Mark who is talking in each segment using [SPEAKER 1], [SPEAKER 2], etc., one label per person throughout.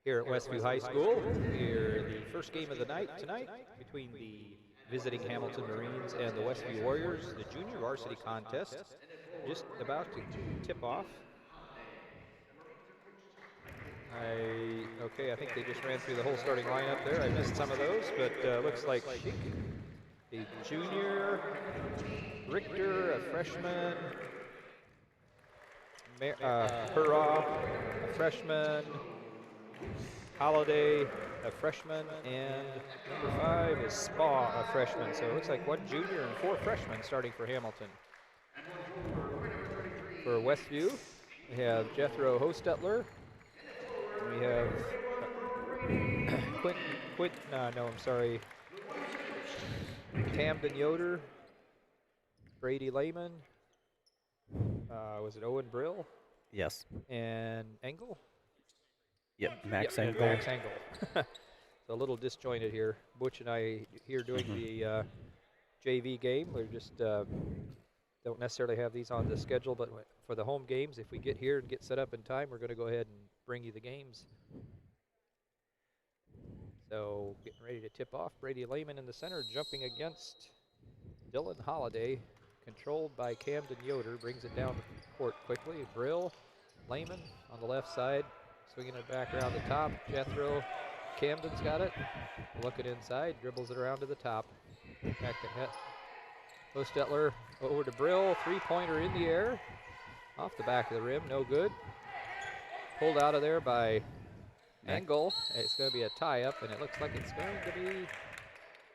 [SPEAKER 1] here at Westview High School. Here, the first game of the night tonight between the visiting Hamilton Marines and the Westview Warriors. The junior varsity contest just about to tip off. Okay, I think they just ran through the whole starting lineup there. I missed some of those, but looks like Sheik, a junior, Richter, a freshman, Hurrah, a freshman, Holiday, a freshman, and number 5 is Spa, a freshman. So it looks like 1 junior and 4 freshmen starting for Hamilton. For Westview, we have Jethro Hostetler. We have Camden Yoder, Brady Lehman, was it Owen Brill?
[SPEAKER 2] Yes.
[SPEAKER 1] And Engel?
[SPEAKER 2] Yep, Max Engel.
[SPEAKER 1] Max Engel. It's a little disjointed here. Butch and I here doing the JV game. We just don't necessarily have these on the schedule, but for the home games, if we get here and get set up in time, we're going to go ahead and bring you the games. So getting ready to tip off. Brady Lehman in the center, jumping against Dylan Holiday, controlled by Camden Yoder, brings it down the court quickly. Brill, Lehman on the left side, swinging it back around the top. Jethro, Camden's got it, looking inside, dribbles it around to the top. Back to net. Hostetler over to Brill, 3-pointer in the air, off the back of the rim, no good. Pulled out of there by Engel. It's going to be a tie-up, and it looks like it's going to be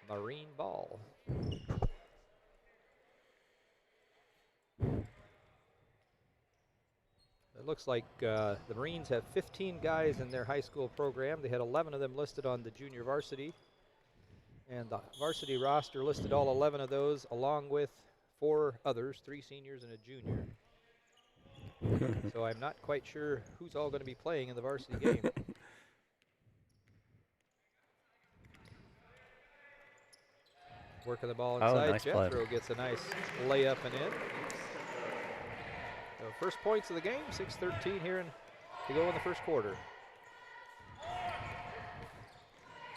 [SPEAKER 1] Marine ball. It looks like the Marines have 15 guys in their high school program. They had 11 of them listed on the junior varsity. And the varsity roster listed all 11 of those, along with 4 others, 3 seniors and a junior. So I'm not quite sure who's all going to be playing in the varsity game. Working the ball inside.
[SPEAKER 2] Nice
[SPEAKER 1] Jethro gets a nice layup and in. So first points of the game, 6:13 here to go in the first quarter.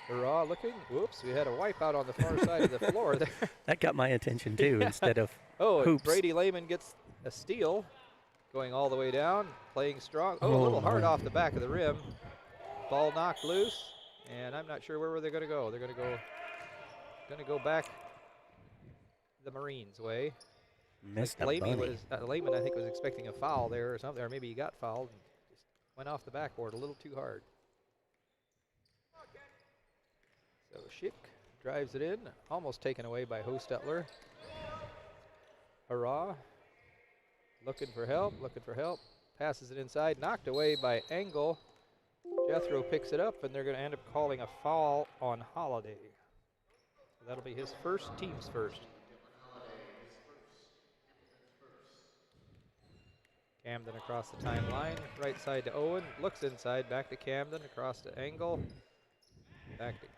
[SPEAKER 1] Hurrah looking. Whoops, we had a wipeout on the far side of the floor there.
[SPEAKER 2] That got my attention too, instead of
[SPEAKER 1] hoops. Brady Lehman gets a steal, going all the way down, playing strong. A little hard off the back of the rim. Ball knocked loose, and I'm not sure where they're going to go. They're going to go back the Marines' way.
[SPEAKER 2] Missed
[SPEAKER 1] Lehman, I think, was expecting a foul there or something, or maybe he got fouled and just went off the backboard a little too hard. So Schick drives it in, almost taken away by Hostetler. Hurrah, looking for help, passes it inside, knocked away by Engel. Jethro picks it up, and they're going to end up calling a foul on Holiday. So that'll be his team's first. Camden across the timeline, right side to Owen, looks inside, back to Camden, across to Engel, back to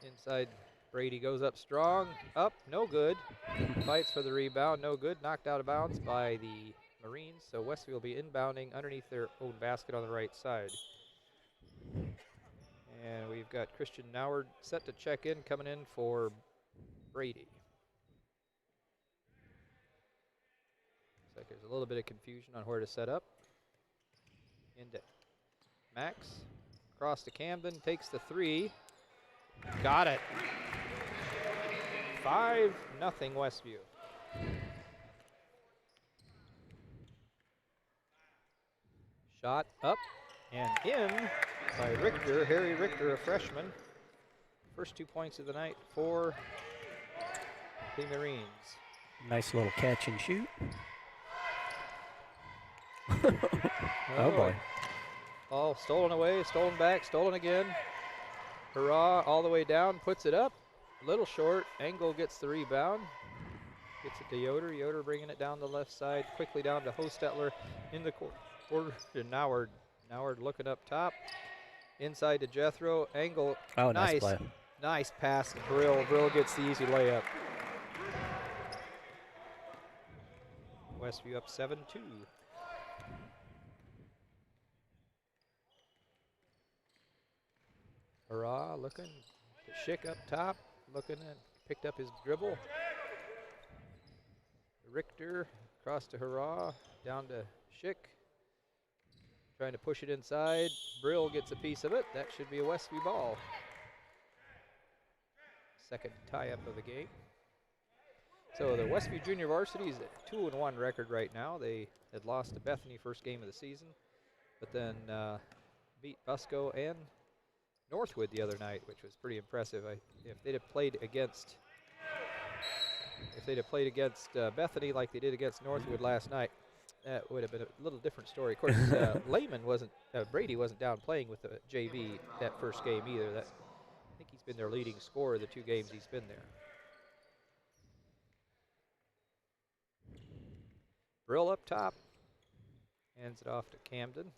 [SPEAKER 1] inside. Brady goes up strong, up, no good. Fights for the rebound, no good. Knocked out of bounds by the Marines, so Westview will be inbounding underneath their own basket on the right side. And we've got Christian Noward set to check in, coming in for Brady. Looks like there's a little bit of confusion on where to set up. Into Max, across to Camden, takes the 3. Got it. 5-0 Westview. Shot up and in by Richter, Harry Richter, a freshman. First 2 points of the night for the Marines.
[SPEAKER 2] Nice little catch and shoot. Oh boy.
[SPEAKER 1] All stolen away, stolen back, stolen again. Hurrah, all the way down, puts it up. A little short. Engel gets the rebound. Gets it to Yoder. Yoder bringing it down the left side, quickly down to Hostetler in the corner to Noward. Noward looking up top. Inside to Jethro. Engel.
[SPEAKER 2] Oh, nice play.
[SPEAKER 1] Nice pass to Brill. Brill gets the easy layup. Westview up 7-2. Hurrah looking to Schick up top, looking and picked up his dribble. Richter across to Hurrah, down to Schick. Trying to push it inside. Brill gets a piece of it. That should be a Westview ball. Second tie-up of the game. So the Westview Junior Varsity is a 2-1 record right now. They had lost to Bethany first game of the season, but then beat Busco and Northwood the other night, which was pretty impressive. If they'd have played against Bethany like they did against Northwood last night, that would have been a little different story. Of course, Brady wasn't down playing with the JV that first game either. I think he's been their leading scorer the 2 games he's been there. Brill up top, hands it off to Camden.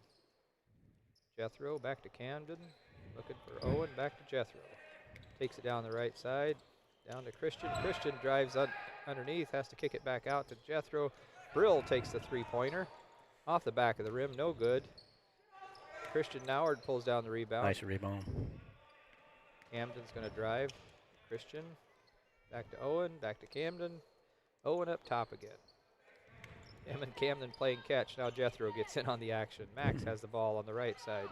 [SPEAKER 1] Jethro back to Camden, looking for Owen, back to Jethro. Takes it down the right side, down to Christian. Christian drives underneath, has to kick it back out to Jethro. Brill takes the 3-pointer off the back of the rim, no good. Christian Noward pulls down the rebound.
[SPEAKER 2] Nice rebound.
[SPEAKER 1] Camden's going to drive. Christian back to Owen, back to Camden. Owen up top again. Him and Camden playing catch. Now Jethro gets in on the action. Max has the ball on the right side.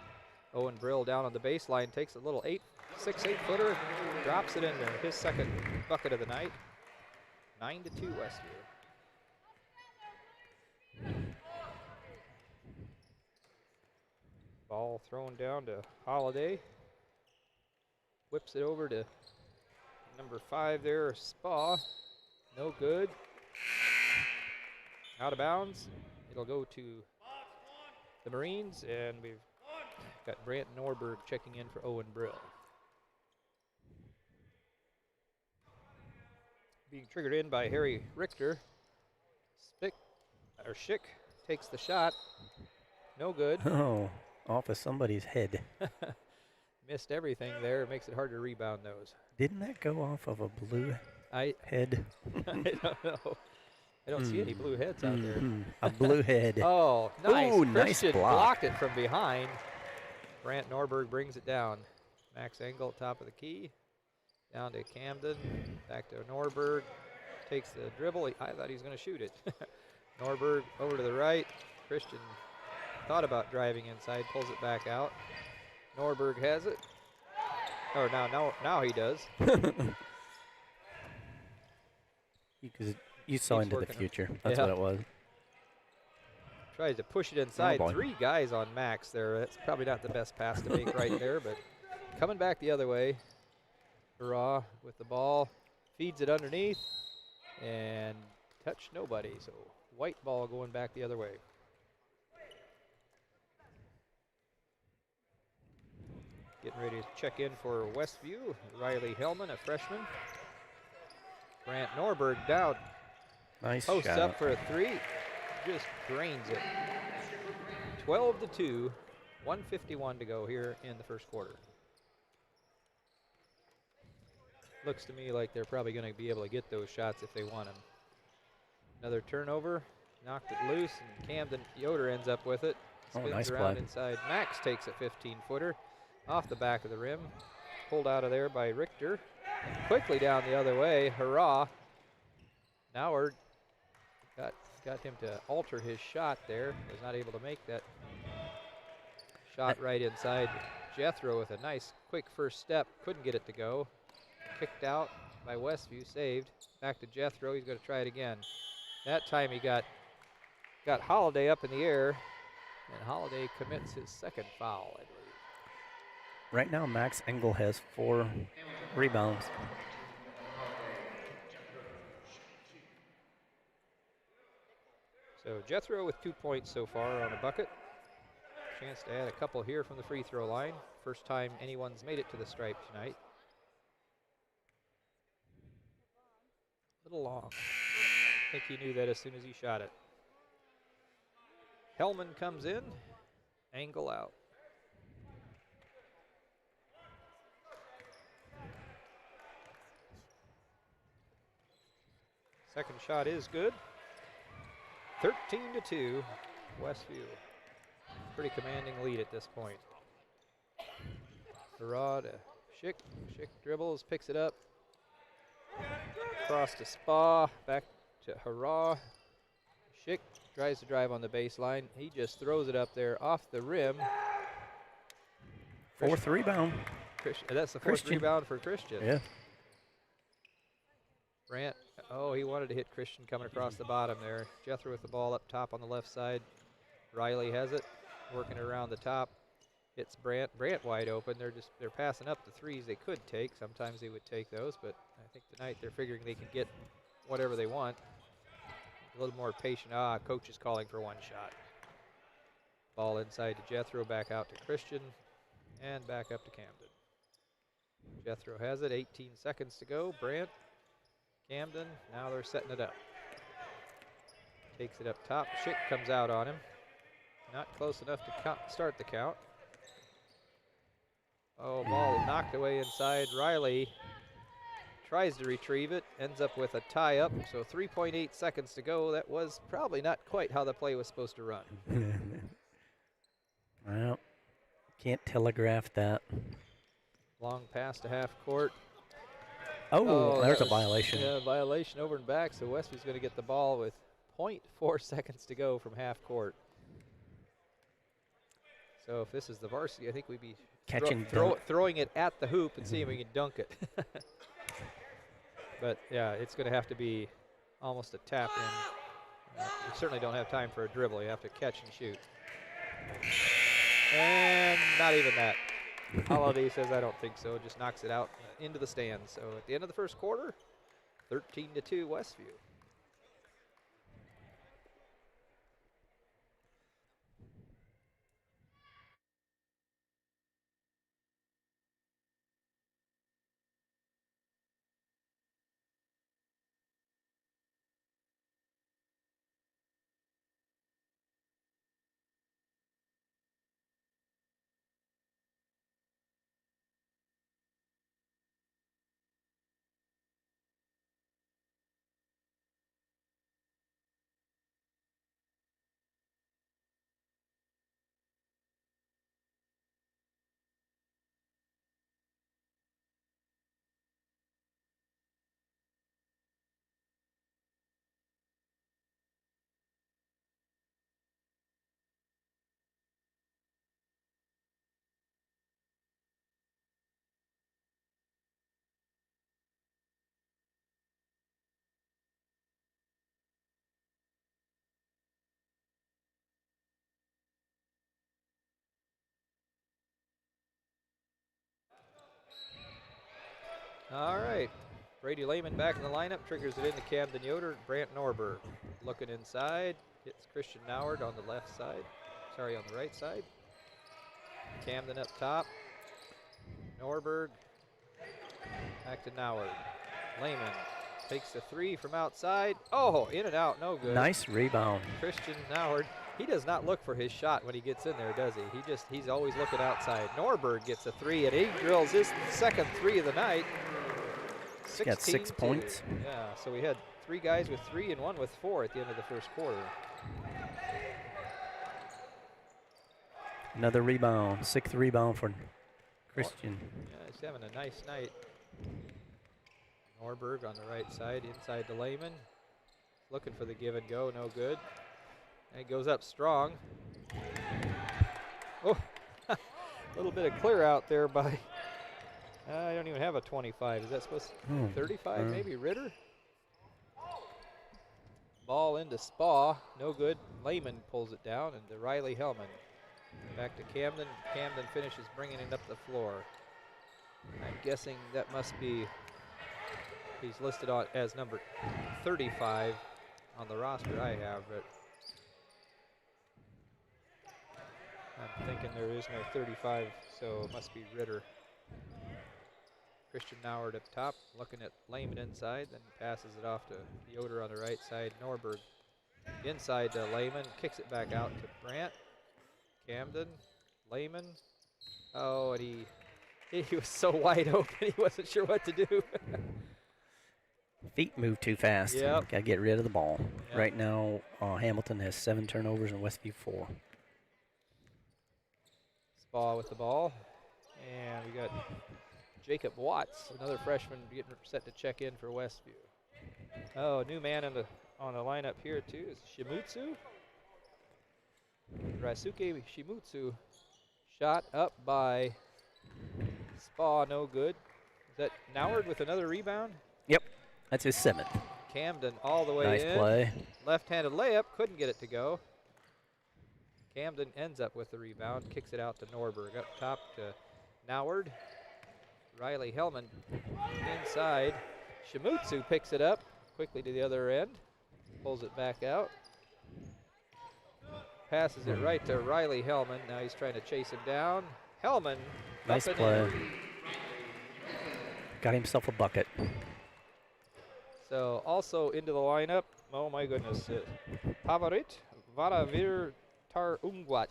[SPEAKER 1] Owen Brill down on the baseline, takes a little 6-8 footer, drops it in there. His second bucket of the night. 9-2 Westview. Ball thrown down to Holiday. Whips it over to number 5 there, Spa. No good. Out of bounds. It'll go to the Marines, and we've got Brant Norberg checking in for Owen Brill. Being triggered in by Harry Richter. Schick takes the shot. No good.
[SPEAKER 2] Oh, off of somebody's head.
[SPEAKER 1] Missed everything there. Makes it hard to rebound those.
[SPEAKER 2] Didn't that go off of a blue head?
[SPEAKER 1] I don't know. I don't see any blue heads out there.
[SPEAKER 2] A blue head.
[SPEAKER 1] Oh, nice.
[SPEAKER 2] Ooh, nice block.
[SPEAKER 1] Blocked it from behind. Brant Norberg brings it down. Max Engel, top of the key. Down to Camden. Back to Norberg. Takes the dribble. I thought he was going to shoot it. Norberg over to the right. Christian thought about driving inside. Pulls it back out. Norberg has it. Or now he does.
[SPEAKER 2] You saw into the future. That's what it was.
[SPEAKER 1] Tries to push it inside. 3 guys on Max there. That's probably not the best pass to make right there, but coming back the other way. Hurrah with the ball. Feeds it underneath and touch nobody. So white ball going back the other way. Getting ready to check in for Westview. Riley Hellman, a freshman. Brant Norberg down.
[SPEAKER 2] Nice
[SPEAKER 1] Posts
[SPEAKER 2] shot.
[SPEAKER 1] up for a 3. Just drains it. 12-2. 1:51 to go here in the first quarter. Looks to me like they're probably going to be able to get those shots if they want them. Another turnover. Knocked it loose, and Camden Yoder ends up with it. Spins
[SPEAKER 2] nice
[SPEAKER 1] around
[SPEAKER 2] play.
[SPEAKER 1] inside. Max takes a 15-footer off the back of the rim. Pulled out of there by Richter. Quickly down the other way. Hurrah. Noward got him to alter his shot there. Was not able to make that shot right inside. Jethro with a nice quick first step. Couldn't get it to go. Kicked out by Westview. Saved. Back to Jethro. He's going to try it again. That time he got Holiday up in the air, and Holiday commits his second foul, I believe.
[SPEAKER 2] Right now, Max Engel has 4 rebounds.
[SPEAKER 1] So Jethro with 2 points so far on a bucket. Chance to add a couple here from the free throw line. First time anyone's made it to the stripe tonight. A little long. I think he knew that as soon as he shot it. Hellman comes in. Angle out. Second shot is good. 13-2, Westview. Pretty commanding lead at this point. Hurrah to Schick dribbles, picks it up. Across to Spa, back to Hurrah. Schick tries to drive on the baseline. He just throws it up there off the rim.
[SPEAKER 2] Fourth rebound.
[SPEAKER 1] That's the fourth rebound for Christian.
[SPEAKER 2] Yeah.
[SPEAKER 1] Brandt, he wanted to hit Christian coming across the bottom there. Jethro with the ball up top on the left side. Riley has it, working around the top. Hits Brandt. Brandt wide open. They're passing up the threes they could take. Sometimes they would take those, but I think tonight they're figuring they can get whatever they want. A little more patient. Coach is calling for one shot. Ball inside to Jethro, back out to Christian, and back up to Camden. Jethro has it, 18 seconds to go. Brandt, Camden, now they're setting it up. Takes it up top. Schick comes out on him. Not close enough to start the count. Ball knocked away inside. Riley tries to retrieve it, ends up with a tie-up, so 3.8 seconds to go. That was probably not quite how the play was supposed to run.
[SPEAKER 2] Well, can't telegraph that.
[SPEAKER 1] Long pass to half court.
[SPEAKER 2] There's a violation.
[SPEAKER 1] Yeah, violation over and back, so Westview's going to get the ball with 0.4 seconds to go from half court. So if this is the varsity, I think we'd be throwing it at the hoop and seeing if we can dunk it. But yeah, it's going to have to be almost a tap in. You certainly don't have time for a dribble. You have to catch and shoot. And not even that. Holiday says, I don't think so. Just knocks it out into the stands. So at the end of the first quarter, 13-2 Westview. All right, Brady Lehman back in the lineup, triggers it into Camden Yoder. Brandt Norberg looking inside, hits Christian Noward on the left side, on the right side. Camden up top, Norberg, back to Noward. Lehman takes the three from outside. In and out, no good.
[SPEAKER 2] Nice rebound.
[SPEAKER 1] Christian Noward, he does not look for his shot when he gets in there, does he? He's always looking outside. Norberg gets a three, and he drills his second three of the night.
[SPEAKER 2] He's got 6 points.
[SPEAKER 1] Yeah, so we had three guys with three and one with four at the end of the first quarter.
[SPEAKER 2] Another rebound, sixth rebound for Christian.
[SPEAKER 1] Yeah, he's having a nice night. Norberg on the right side, inside to Lehman. Looking for the give and go, no good. And he goes up strong. A little bit of clear out there by, I don't even have a 25. Is that supposed to be 35 maybe, Ritter? Ball into Spa, no good. Lehman pulls it down, and to Riley Hellman. Back to Camden. Camden finishes bringing it up the floor. I'm guessing that must be, he's listed on as number 35 on the roster I have, but I'm thinking there is no 35, so it must be Ritter. Christian Noward up top, looking at Lehman inside, then passes it off to Yoder on the right side. Norberg inside to Lehman, kicks it back out to Brandt. Camden, Lehman. And he was so wide open, he wasn't sure what to do.
[SPEAKER 2] Feet move too fast.
[SPEAKER 1] Yep.
[SPEAKER 2] Got to get rid of the ball.
[SPEAKER 1] Yep.
[SPEAKER 2] Right now, Hamilton has 7 turnovers and Westview 4.
[SPEAKER 1] Spa with the ball. And we got Jacob Watts, another freshman getting set to check in for Westview. Oh, a new man on the lineup here too is Shimutsu. Raisuke Shimutsu. Shot up by Spa, no good. Is that Noward with another rebound?
[SPEAKER 2] Yep, that's his 7th.
[SPEAKER 1] Camden all the way
[SPEAKER 2] Nice
[SPEAKER 1] in.
[SPEAKER 2] play.
[SPEAKER 1] Left-handed layup, couldn't get it to go. Camden ends up with the rebound, kicks it out to Norberg. Up top to Noward. Riley Hellman inside. Shimutsu picks it up quickly to the other end. Pulls it back out. Passes it right to Riley Hellman. Now he's trying to chase him down. Hellman.
[SPEAKER 2] Nice play. Got himself a bucket.
[SPEAKER 1] So also into the lineup, oh my goodness, Pavarit Varavir Tar Ungwat.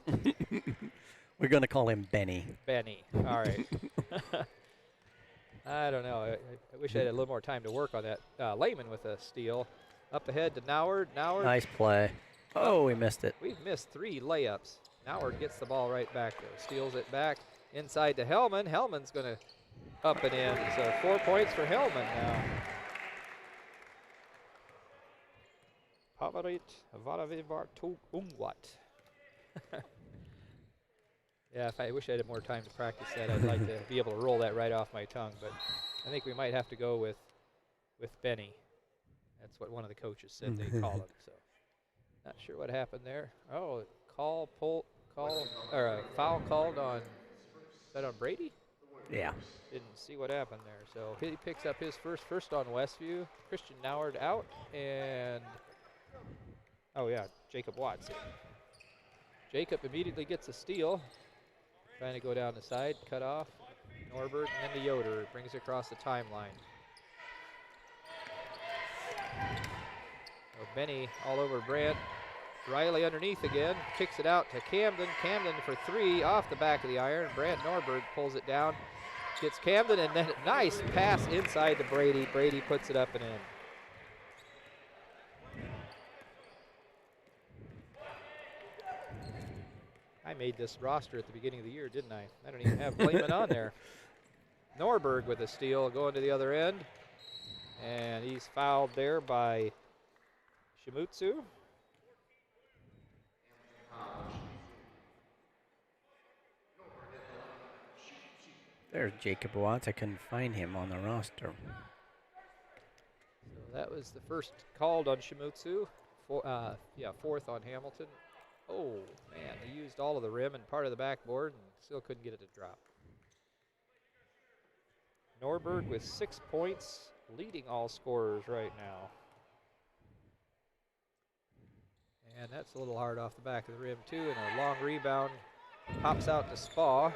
[SPEAKER 2] We're going to call him Benny.
[SPEAKER 1] Benny, all right. I don't know. I wish I had a little more time to work on that. Lehman with a steal. Up ahead to Noward. Noward.
[SPEAKER 2] Nice play. Oh, we missed it.
[SPEAKER 1] We've missed 3 layups. Noward gets the ball right back there. Steals it back inside to Hellman. Hellman's going to up and in. So 4 points for Hellman now. Pavarit Varavivar Ungwat. Yeah, I wish I had more time to practice that. I'd like to be able to roll that right off my tongue, but I think we might have to go with Benny. That's what one of the coaches said they call him. So, not sure what happened there. Oh, foul called on. Is that on Brady?
[SPEAKER 2] Yeah.
[SPEAKER 1] Didn't see what happened there. So he picks up his first on Westview. Christian Noward out, and oh yeah, Jacob Watts. Jacob immediately gets a steal. Trying to go down the side, cut off. Norbert and then to Yoder. Brings it across the timeline. So Benny all over Brandt. Riley underneath again. Kicks it out to Camden. Camden for 3 off the back of the iron. Brandt Norberg pulls it down. Gets Camden and then a nice pass inside to Brady. Brady puts it up and in. I made this roster at the beginning of the year, didn't I? I don't even have Blayman on there. Norberg with a steal going to the other end. And he's fouled there by Shimutsu.
[SPEAKER 2] There's Jacob Watts. I couldn't find him on the roster.
[SPEAKER 1] So that was the first called on Shimutsu. 4th on Hamilton. Oh, man, he used all of the rim and part of the backboard and still couldn't get it to drop. Norberg with 6 points, leading all scorers right now. And that's a little hard off the back of the rim, too, and a long rebound pops out to Spa.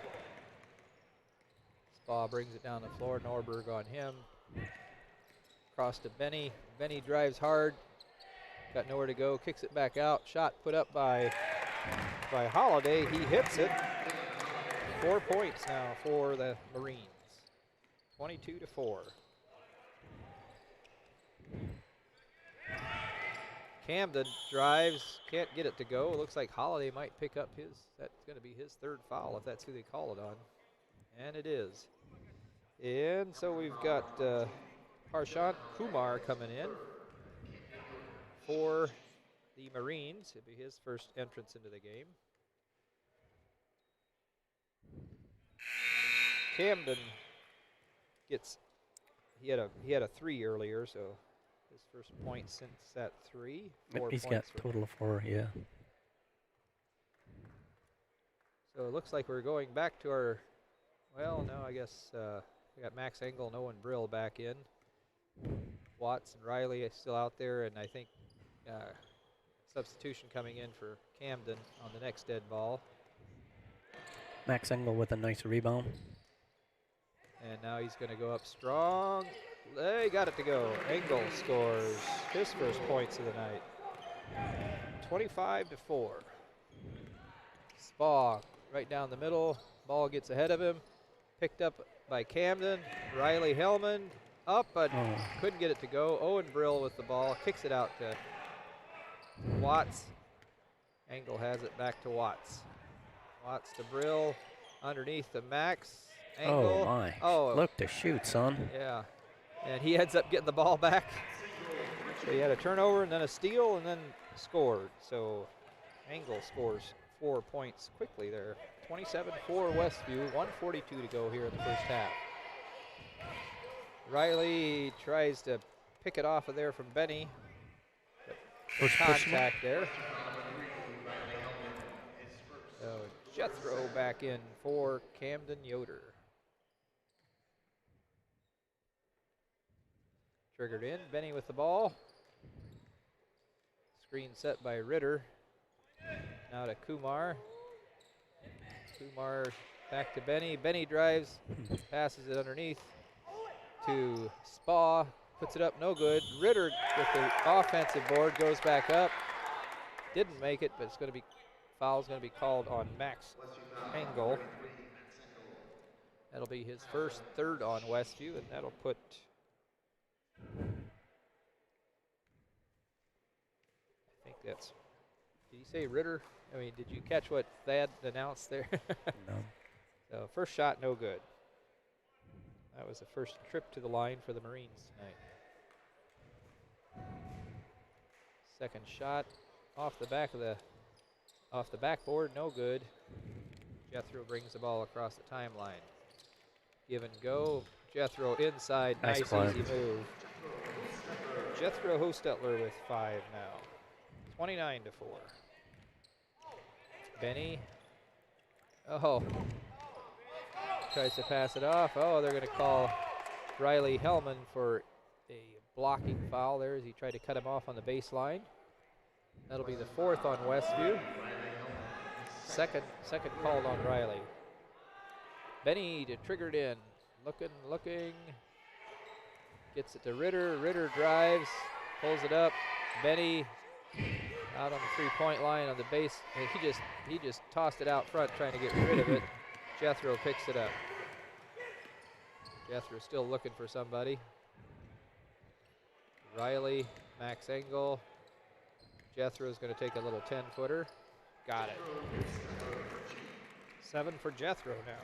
[SPEAKER 1] Spa brings it down the floor. Norberg on him. Across to Benny. Benny drives hard. Got nowhere to go. Kicks it back out. Shot put up by Holiday. He hits it. 4 points now for the Marines. 22-4. Camden drives. Can't get it to go. Looks like Holiday might pick up his. That's going to be his 3rd foul if that's who they call it on. And it is. And so we've got Harshant Kumar coming in for the Marines. It'll be his first entrance into the game. Camden gets, he had a 3 earlier, so his first point since that 3. 4
[SPEAKER 2] He's
[SPEAKER 1] points
[SPEAKER 2] got a total of 4, yeah.
[SPEAKER 1] So it looks like we're going back to our, well, no, I guess we got Max Engel and Owen Brill back in. Watts and Riley is still out there, and I think substitution coming in for Camden on the next dead ball.
[SPEAKER 2] Max Engel with a nice rebound.
[SPEAKER 1] And now he's going to go up strong. They got it to go. Engel scores his first points of the night. 25-4. Spa right down the middle. Ball gets ahead of him. Picked up by Camden. Riley Hellman up, but couldn't get it to go. Owen Brill with the ball. Kicks it out to Watts. Engel has it back to Watts. Watts to Brill. Underneath to Max. Angle.
[SPEAKER 2] Oh, my.
[SPEAKER 1] Oh,
[SPEAKER 2] Look to shoot, son.
[SPEAKER 1] yeah. And he ends up getting the ball back. So he had a turnover and then a steal and then scored. So Angle scores 4 points quickly there. 27-4 Westview, 1:42 to go here in the first half. Riley tries to pick it off of there from Benny. Contact there. So Jethro back in for Camden Yoder. Triggered in, Benny with the ball. Screen set by Ritter. Now to Kumar. Kumar back to Benny. Benny drives, passes it underneath to Spa. Puts it up, no good. Ritter with the offensive board goes back up. Didn't make it, but it's going to be foul's going to be called on Max Engel. That'll be his first, third on Westview, and that'll put I think that's, did he say Ritter? I mean, did you catch what Thad announced there?
[SPEAKER 2] No.
[SPEAKER 1] So first shot, no good. That was the first trip to the line for the Marines tonight. Second shot off the backboard, no good. Jethro brings the ball across the timeline. Give and go. Jethro inside, nice easy move. Jethro Hostetler with 5 now. 29-4. Benny. Oh. Tries to pass it off. Oh, they're going to call Riley Hellman for a blocking foul there as he tried to cut him off on the baseline. That'll be the 4th on Westview. Second called on Riley. Benny to triggered in. Looking. Gets it to Ritter. Ritter drives, pulls it up. Benny out on the three-point line on the base. And he just tossed it out front trying to get rid of it. Jethro picks it up. Jethro still looking for somebody. Riley, Max Engel. Jethro's going to take a little 10-footer. Got it. 7 for Jethro now.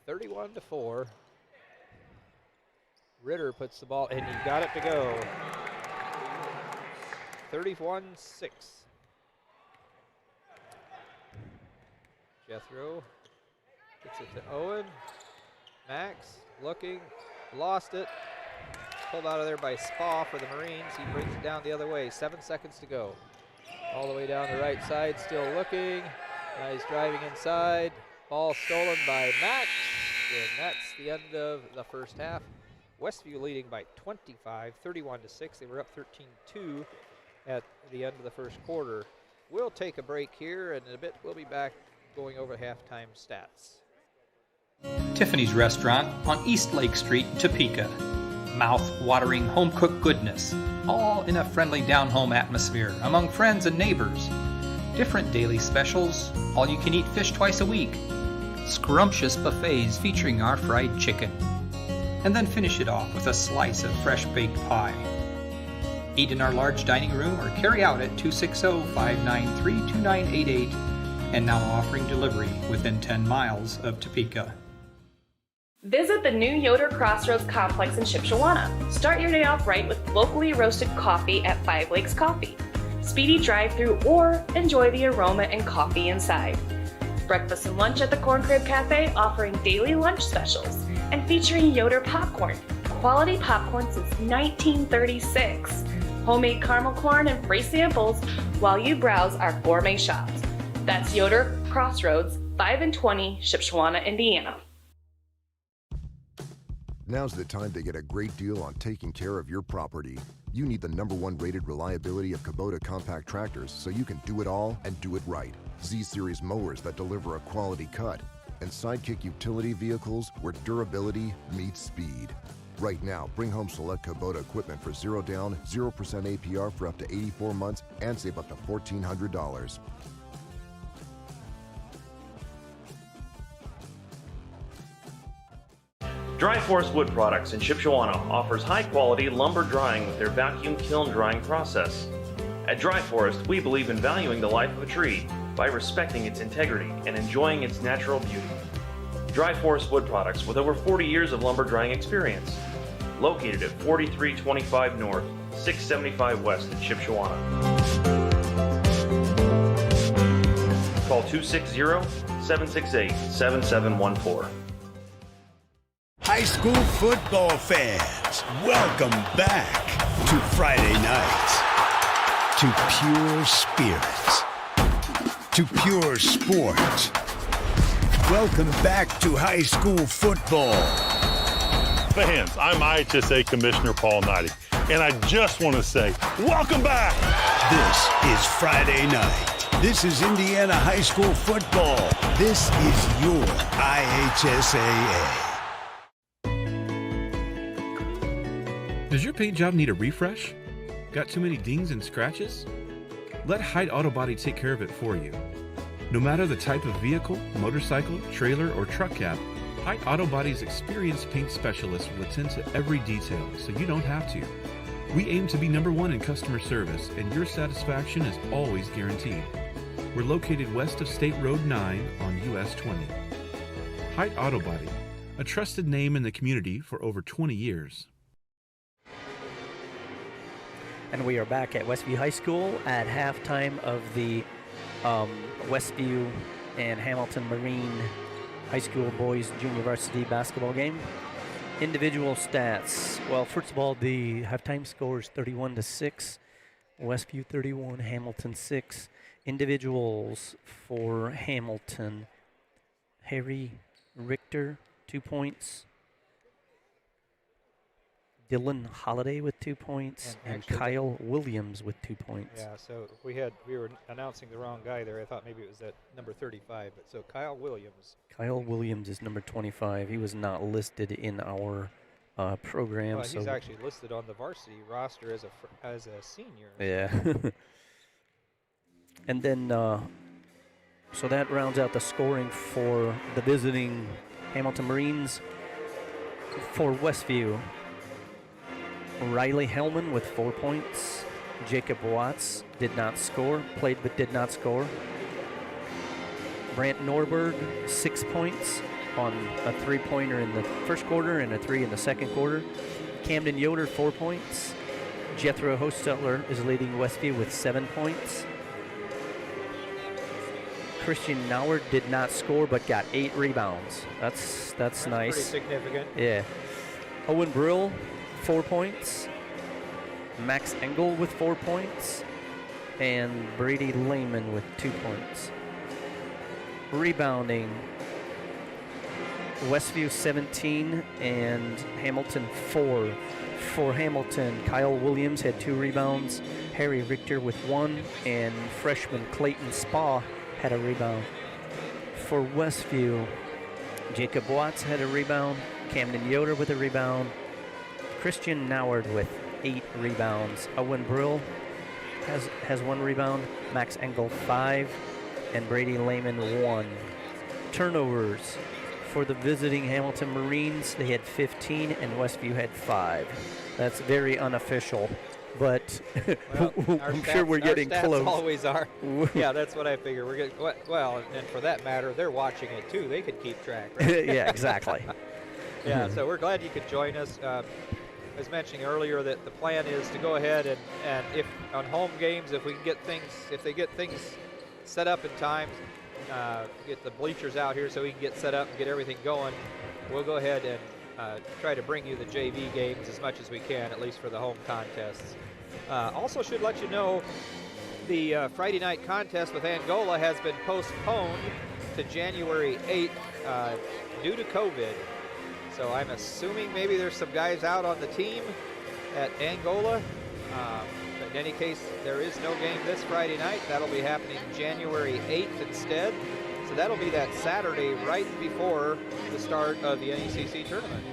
[SPEAKER 1] (31-4). Ritter puts the ball, and he got it to go. 31-6. Jethro gets it to Owen. Max looking, lost it. Pulled out of there by Spa for the Marines. He brings it down the other way. 7 seconds to go. All the way down the right side, still looking. Now he's driving inside. Ball stolen by Max. And that's the end of the first half. Westview leading by 25, 31-6. They were up 13-2 at the end of the first quarter. We'll take a break here, and in a bit we'll be back going over halftime stats.
[SPEAKER 3] Tiffany's Restaurant on East Lake Street, Topeka. Mouth-watering home-cooked goodness, all in a friendly down-home atmosphere among friends and neighbors. Different daily specials, all-you-can-eat fish twice a week, scrumptious buffets featuring our fried chicken, and then finish it off with a slice of fresh-baked pie. Eat in our large dining room or carry out at 260-593-2988, and now offering delivery within 10 miles of Topeka.
[SPEAKER 4] Visit the new Yoder Crossroads Complex in Shipshewana. Start your day off right with locally roasted coffee at 5 Lakes Coffee. Speedy drive-through or enjoy the aroma and coffee inside. Breakfast and lunch at the Corn Crib Cafe offering daily lunch specials and featuring Yoder popcorn. Quality popcorn since 1936. Homemade caramel corn and free samples while you browse our gourmet shops. That's Yoder Crossroads, 5 and 20, Shipshewana, Indiana.
[SPEAKER 5] Now's the time to get a great deal on taking care of your property. You need the #1 rated reliability of Kubota compact tractors so you can do it all and do it right. Z-Series mowers that deliver a quality cut, and Sidekick utility vehicles where durability meets speed. Right now, bring home select Kubota equipment for 0 down, 0% APR for up to 84 months and save up to $1,400.
[SPEAKER 6] Dry Forest Wood Products in Shipshewana offers high-quality lumber drying with their vacuum kiln drying process. At Dry Forest, we believe in valuing the life of a tree by respecting its integrity and enjoying its natural beauty. Dry Forest Wood Products with over 40 years of lumber drying experience. Located at 4325 North, 675 West in Shipshewana. Call 260-768-7714.
[SPEAKER 7] High school football fans, welcome back to Friday nights, to pure spirits, to pure sports. Welcome back to high school football.
[SPEAKER 8] Fans, I'm IHSSA Commissioner Paul Knighty, and I just want to say, welcome back!
[SPEAKER 7] This is Friday night. This is Indiana high school football. This is your IHSAA.
[SPEAKER 9] Does your paint job need a refresh? Got too many dings and scratches? Let Hyde Auto Body take care of it for you. No matter the type of vehicle, motorcycle, trailer, or truck cab, Hyde Auto Body's experienced paint specialists will attend to every detail, so you don't have to. We aim to be #1 in customer service, and your satisfaction is always guaranteed. We're located west of State Road 9 on US 20. Hyde Auto Body, a trusted name in the community for over 20 years.
[SPEAKER 2] And we are back at Westview High School at halftime of the Westview and Hamilton Marine High School boys junior varsity basketball game. Individual stats. Well, first of all, the halftime score is 31-6. Westview 31, Hamilton 6. Individuals for Hamilton. Harry Richter, 2 points. Dylan Holiday with 2 points, and Kyle Williams with 2 points.
[SPEAKER 1] Yeah, so we were announcing the wrong guy there. I thought maybe it was at number 35, but so Kyle Williams.
[SPEAKER 2] Kyle Williams is number 25. He was not listed in our program.
[SPEAKER 1] Well,
[SPEAKER 2] so
[SPEAKER 1] he's actually listed on the varsity roster as a senior.
[SPEAKER 2] Yeah. And then, so that rounds out the scoring for the visiting Hamilton Marines. For Westview, Riley Hellman with 4 points. Jacob Watts did not score, played but did not score. Brant Norberg, 6 points on a 3-pointer in the first quarter and a 3 in the second quarter. Camden Yoder, 4 points. Jethro Hostetler is leading Westview with 7 points. Christian Nauer did not score but got 8 rebounds. That's nice.
[SPEAKER 1] Pretty significant.
[SPEAKER 2] Yeah. Owen Brill, 4 points. Max Engel with 4 points. And Brady Lehman with 2 points. Rebounding, Westview 17 and Hamilton 4. For Hamilton, Kyle Williams had 2 rebounds. Harry Richter with 1. And freshman Clayton Spa had a rebound. For Westview, Jacob Watts had a rebound. Camden Yoder with a rebound. Christian Nauert with 8 rebounds. Owen Brill has 1 rebound. Max Engel 5. And Brady Lehman 1. Turnovers for the visiting Hamilton Marines, they had 15 and Westview had 5. That's very unofficial, but
[SPEAKER 1] well,
[SPEAKER 2] I'm sure we're getting
[SPEAKER 1] our stats
[SPEAKER 2] close.
[SPEAKER 1] Always are. Yeah, that's what I figure. We're getting well, and for that matter, they're watching it too. They could keep track. Right?
[SPEAKER 2] Yeah, exactly.
[SPEAKER 1] Yeah, so we're glad you could join us. I was mentioning earlier that the plan is to go ahead and if on home games, if they get things set up in time, get the bleachers out here so we can get set up and get everything going, we'll go ahead and try to bring you the JV games as much as we can, at least for the home contests. Also should let you know the Friday night contest with Angola has been postponed to January 8th due to COVID. So I'm assuming maybe there's some guys out on the team at Angola. But in any case, there is no game this Friday night. That'll be happening January 8th instead. So that'll be that Saturday right before the start of the NECC tournament.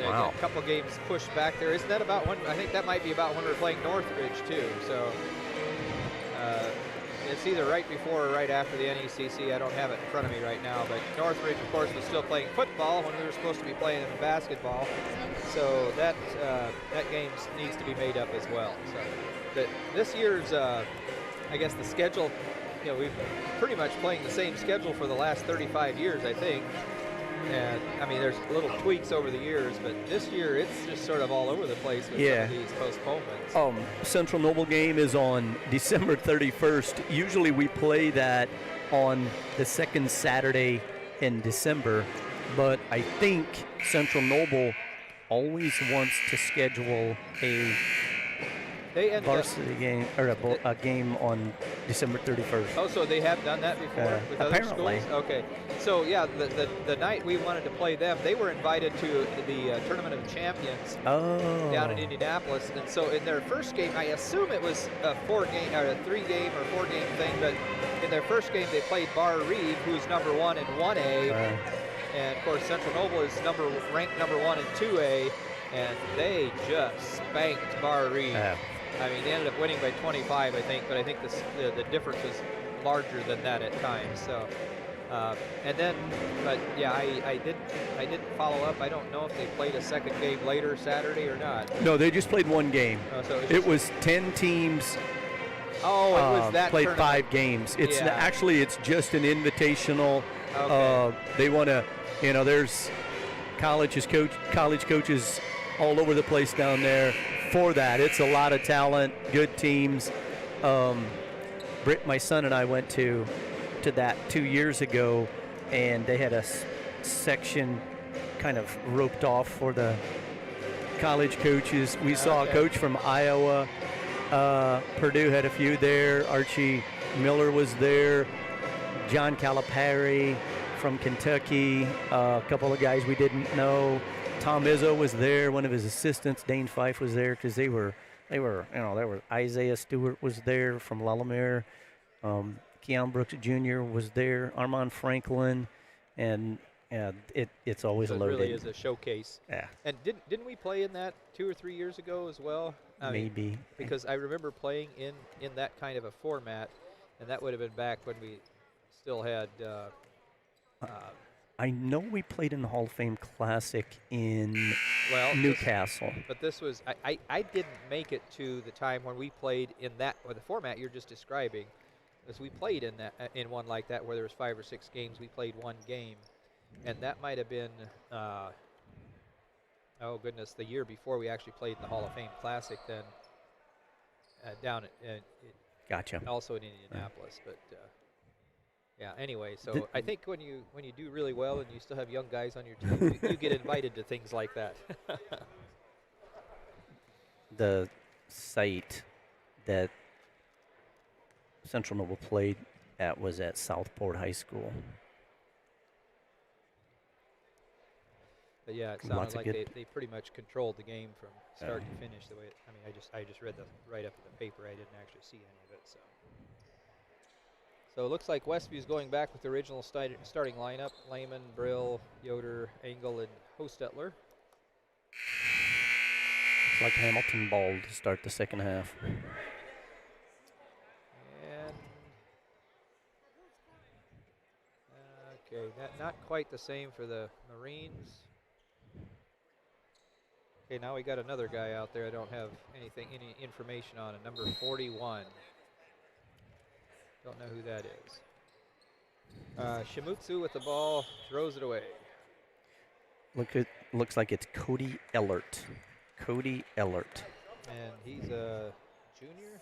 [SPEAKER 2] Wow.
[SPEAKER 1] A couple games pushed back there. Isn't that about when? I think that might be about when we're playing Northridge too. So it's either right before or right after the NECC. I don't have it in front of me right now. But Northridge, of course, was still playing football when we were supposed to be playing basketball. So that game needs to be made up as well. So this year's I guess the schedule, we've been pretty much playing the same schedule for the last 35 years, I think. And I mean, there's little tweaks over the years, but this year it's just sort of all over the place with some of these postponements.
[SPEAKER 2] Central Noble game is on December 31st. Usually we play that on the second Saturday in December, but I think Central Noble always wants to schedule a varsity game or a game on December 31st.
[SPEAKER 1] Oh, so they have done that before with other
[SPEAKER 2] apparently.
[SPEAKER 1] schools? Okay. So, yeah, the night we wanted to play them, they were invited to the Tournament of Champions down in Indianapolis. And so in their first game, I assume it was a 3-game or 4-game thing, but in their first game they played Bar Reeve, who's number 1 in 1A. And, of course, Central Noble is ranked number 1 in 2A, and they just spanked Bar Reeve. I mean, they ended up winning by 25, I think, but I think the difference was larger than that at times. So, but yeah, I didn't follow up. I don't know if they played a second game later Saturday or not.
[SPEAKER 2] No, they just played one game.
[SPEAKER 1] So
[SPEAKER 2] it was 10 teams.
[SPEAKER 1] Oh, it was that
[SPEAKER 2] played
[SPEAKER 1] tournament.
[SPEAKER 2] 5 games. It's actually it's just an invitational.
[SPEAKER 1] Okay.
[SPEAKER 2] They want to, there's college coaches all over the place down there for that. It's a lot of talent, good teams. Britt, my son, and I went to that 2 years ago, and they had a section kind of roped off for the college coaches. We saw a coach from Iowa. Purdue had a few there. Archie Miller was there. John Calipari from Kentucky. A couple of guys we didn't know. Tom Izzo was there. One of his assistants, Dane Fife, was there because there were Isaiah Stewart was there from Lalamere. Keon Brooks Jr. was there. Armand Franklin, and it's always loaded.
[SPEAKER 1] It really is a showcase.
[SPEAKER 2] Yeah.
[SPEAKER 1] And didn't we play in that 2 or 3 years ago as well?
[SPEAKER 2] Maybe.
[SPEAKER 1] Because I remember playing in that kind of a format, and that would have been back when we still had.
[SPEAKER 2] I know we played in the Hall of Fame Classic in Newcastle.
[SPEAKER 1] But this was I didn't make it to the time when we played in that the format you're just describing. As we played in one like that where there was 5 or 6 games, we played one game, and that might have been the year before we actually played in the Hall of Fame Classic. Then down at
[SPEAKER 2] gotcha.
[SPEAKER 1] Also in Indianapolis, but. Yeah. Anyway, so I think when you do really well and you still have young guys on your team, you get invited to things like that.
[SPEAKER 2] The site that Central Noble played at was at Southport High School.
[SPEAKER 1] But yeah, it sounded like they pretty much controlled the game from start to finish. The way I just read the write-up in the paper. I didn't actually see any of it. So it looks like Westview's going back with the original starting lineup: Lehman, Brill, Yoder, Engel, and Hostetler.
[SPEAKER 2] Looks like Hamilton ball to start the second half.
[SPEAKER 1] And okay, not quite the same for the Marines. Okay, now we got another guy out there I don't have any information on, a number 41. Don't know who that is. Shimutsu with the ball, throws it away.
[SPEAKER 2] Looks like it's Cody Ellert. Cody Ellert.
[SPEAKER 1] And he's a junior,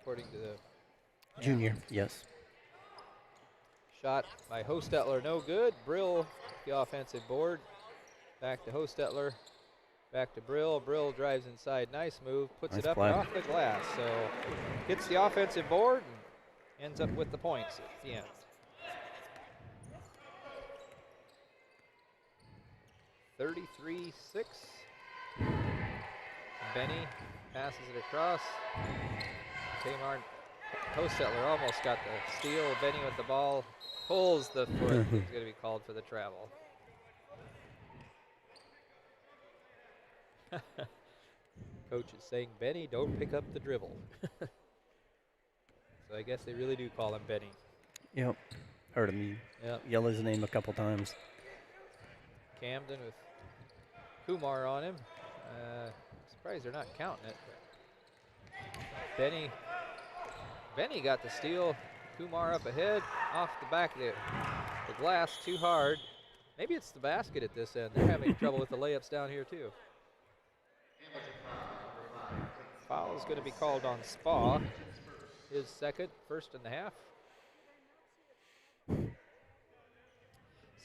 [SPEAKER 1] according to the...
[SPEAKER 2] Junior, yes.
[SPEAKER 1] Shot by Hostetler, no good. Brill, the offensive board. Back to Hostetler. Back to Brill. Brill drives inside. Nice move. Puts it up and off the glass. So hits the offensive board and ends up with the points at the end. (33-6). Benny passes it across. Tamar Hostetler almost got the steal. Benny with the ball. Pulls the foot. He's going to be called for the travel. Coach is saying, Benny, don't pick up the dribble. So I guess they really do call him Benny.
[SPEAKER 2] Yep. Heard him yell his name a couple times.
[SPEAKER 1] Camden with Kumar on him. Surprised they're not counting it. But Benny Benny got the steal. Kumar up ahead, off the back of the glass, too hard. Maybe it's the basket at this end. They're having trouble with the layups down here too. Foul is going to be called on Spa. His second, first in the half.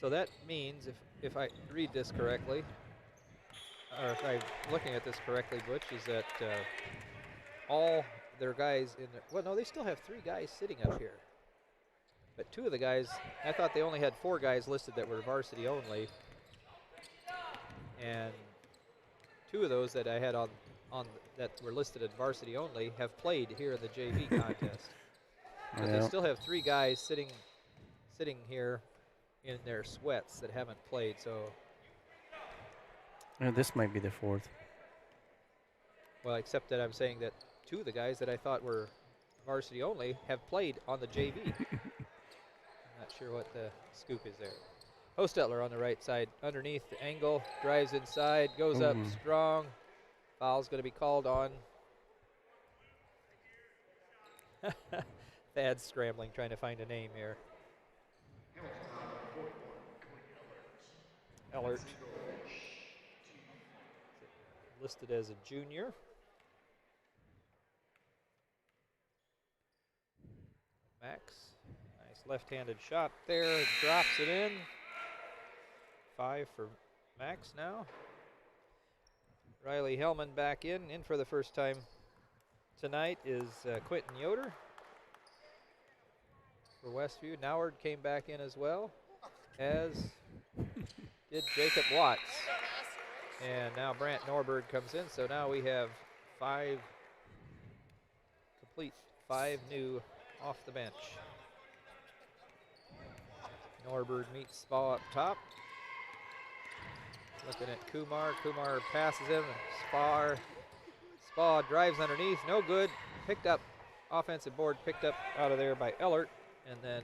[SPEAKER 1] So that means, if I read this correctly, or if I'm looking at this correctly, Butch, is that all their guys in the, well, no, they still have 3 guys sitting up here. But 2 of the guys, I thought they only had 4 guys listed that were varsity only. And 2 of those that I had on that were listed as varsity only have played here in the JV contest. But they still have 3 guys sitting here in their sweats that haven't played. So
[SPEAKER 2] this might be the 4th.
[SPEAKER 1] Well, except that I'm saying that 2 of the guys that I thought were varsity only have played on the JV. I'm not sure what the scoop is there. Hostetler on the right side, underneath the angle, drives inside, goes up strong. Foul's going to be called on. Thad's scrambling, trying to find a name here. Ellert, listed as a junior. Max, nice left-handed shot there, drops it in. 5 for Max now. Riley Hellman back in for the first time tonight is Quentin Yoder for Westview. Noward came back in as well, as did Jacob Watts. And now Brant Norberg comes in, so now we have 5 new off the bench. Norberg meets Spa up top. Looking at Kumar. Kumar passes him. Spa drives underneath. No good. Picked up. Offensive board picked up out of there by Ellert. And then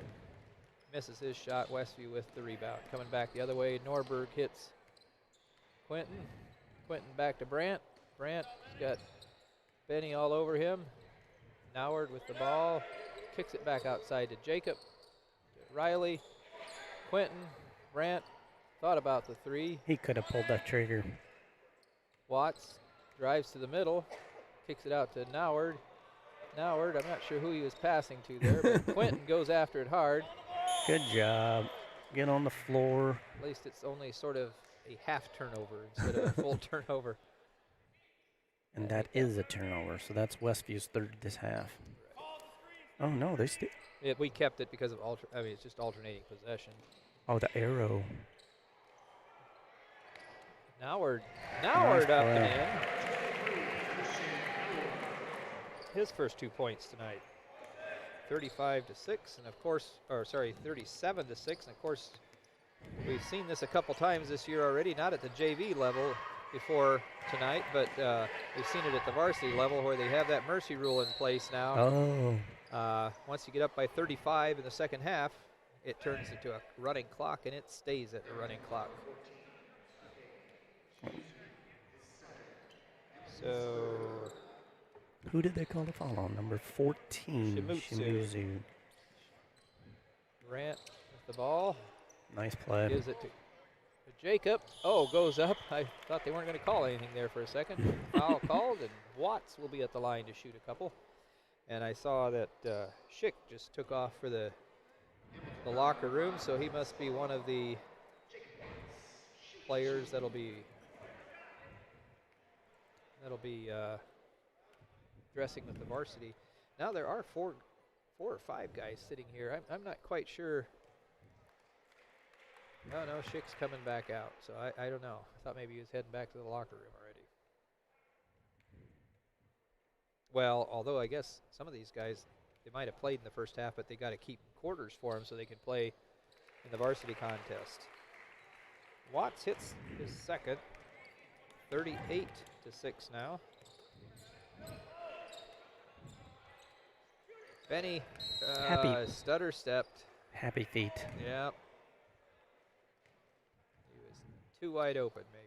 [SPEAKER 1] misses his shot. Westview with the rebound. Coming back the other way. Norberg hits Quentin. Quentin back to Brant. Brant's got Benny all over him. Noward with the ball. Kicks it back outside to Jacob. Riley. Quentin. Brant. Thought about the 3.
[SPEAKER 2] He could have pulled that trigger.
[SPEAKER 1] Watts drives to the middle, kicks it out to Noward. Noward, I'm not sure who he was passing to there, but Quentin goes after it hard.
[SPEAKER 2] Good job. Get on the floor.
[SPEAKER 1] At least it's only sort of a half turnover instead of a full turnover.
[SPEAKER 2] And that is a turnover, so that's Westview's 3rd this half. Oh no, they still.
[SPEAKER 1] We kept it because of it's just alternating possession.
[SPEAKER 2] Oh, the arrow.
[SPEAKER 1] Noward
[SPEAKER 2] Nice
[SPEAKER 1] up
[SPEAKER 2] play.
[SPEAKER 1] and in. His first 2 points tonight. 35 to 6, and of course, 37 to 6, and of course, we've seen this a couple times this year already. Not at the JV level before tonight, but we've seen it at the varsity level where they have that mercy rule in place now.
[SPEAKER 2] Oh.
[SPEAKER 1] Once you get up by 35 in the second half, it turns into a running clock, and it stays at a running clock. So,
[SPEAKER 2] who did they call the foul on? Number 14, Shimizu.
[SPEAKER 1] Grant with the ball.
[SPEAKER 2] Nice play.
[SPEAKER 1] Gives it to Jacob. Oh, goes up. I thought they weren't going to call anything there for a second. Foul called, and Watts will be at the line to shoot a couple. And I saw that Schick just took off for the locker room, so he must be one of the players that'll be dressing with the varsity. Now there are four or five guys sitting here. I'm not quite sure. No, Schick's coming back out, so I don't know. I thought maybe he was heading back to the locker room already. Well, although I guess some of these guys, they might have played in the first half, but they got to keep quarters for them so they can play in the varsity contest. Watts hits his second, 38 to 6 now. Benny stutter stepped.
[SPEAKER 2] Happy feet.
[SPEAKER 1] Yeah. He was too wide open, maybe.